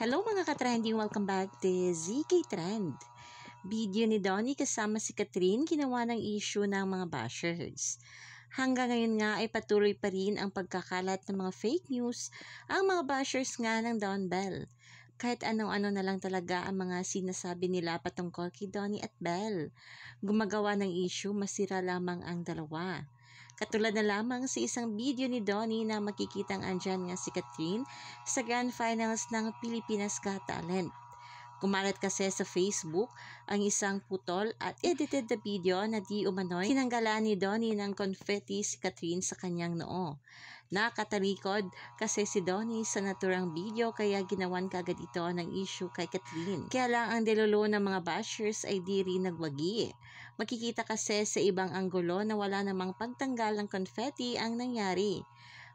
Hello mga ka-trending! Welcome back to ZK Trend. Video ni Donnie kasama si Catherine ginawa ng issue ng mga bashers. Hanggang ngayon nga ay patuloy pa rin ang pagkakalat ng mga fake news ang mga bashers nga ng Don Bell. Kahit anong-ano na lang talaga ang mga sinasabi nila patungkol kay Donnie at Bell. Gumagawa ng issue, masira lamang ang dalawa. Katulad na lamang sa isang video ni Donnie na makikitang andyan nga si Catherine sa Grand Finals ng Pilipinas Got Talent. Kumalat kasi sa Facebook ang isang putol at edited na video na di umano'y tinanggalan ni Donnie ng confetti si Catherine sa kanyang noo. Nakatalikod kasi si Donnie sa naturang video kaya ginawan kagad ito ng issue kay Catherine. Kaya lang ang delolo ng mga bashers ay di rin nagwagi. Makikita kasi sa ibang anggulo na wala namang pagtanggal ng confetti ang nangyari.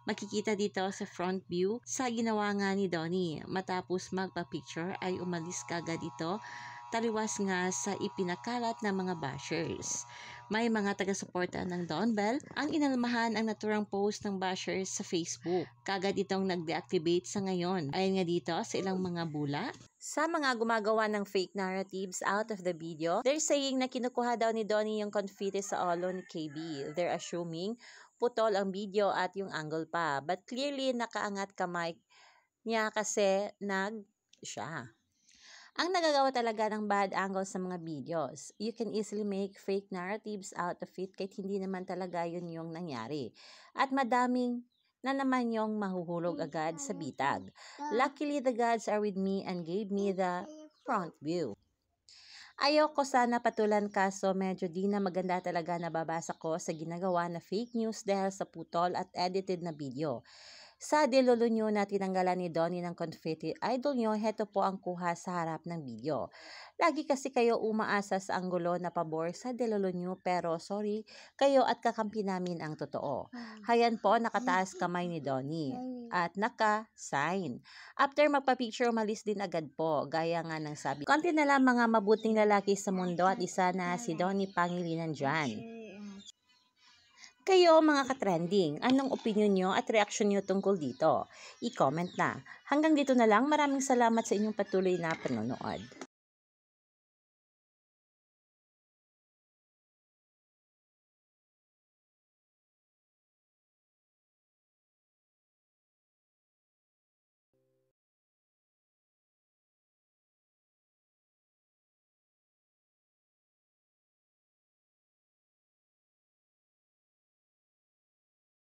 Makikita dito sa front view sa ginawa nga ni Donnie. Matapos magpa-picture ay umalis kagad ito, taliwas nga sa ipinakalat ng mga bashers. May mga taga-suporta ng Don Bell ang inalmahan ang naturang post ng bashers sa Facebook. Kagad itong nag-deactivate sa ngayon. Ayon nga dito sa ilang mga bula, sa mga gumagawa ng fake narratives out of the video, they're saying na kinukuha daw ni Donnie yung confetti sa ulo ni KB. They're assuming putol ang video at yung angle pa. But clearly, nakaangat kamay niya kasi siya. Ang nagagawa talaga ng bad angle sa mga videos. You can easily make fake narratives out of it kahit hindi naman talaga yun yung nangyari. At madaming na naman yung mahuhulog agad sa bitag. Luckily, the gods are with me and gave me the front view. Ayoko sana patulan kaso medyo di na maganda talaga nababasa ko sa ginagawa na fake news dahil sa putol at edited na video. Sa delolo nyo na tinanggalan ni Donnie ng confetti, idol nyo, heto po ang kuha sa harap ng video. Lagi kasi kayo umaasa sa anggulo na pabor sa delolo nyo pero sorry, kayo at kakampi namin ang totoo. Hayan po, nakataas kamay ni Donnie at naka-sign. After magpa-picture, umalis din agad po, gaya nga ng sabi. Konti na lang mga mabuting lalaki sa mundo at isa na si Donnie Pangilinan dyan. Kayo mga ka-trending, anong opinion nyo at reaction nyo tungkol dito? I-comment na. Hanggang dito na lang, maraming salamat sa inyong patuloy na panonood.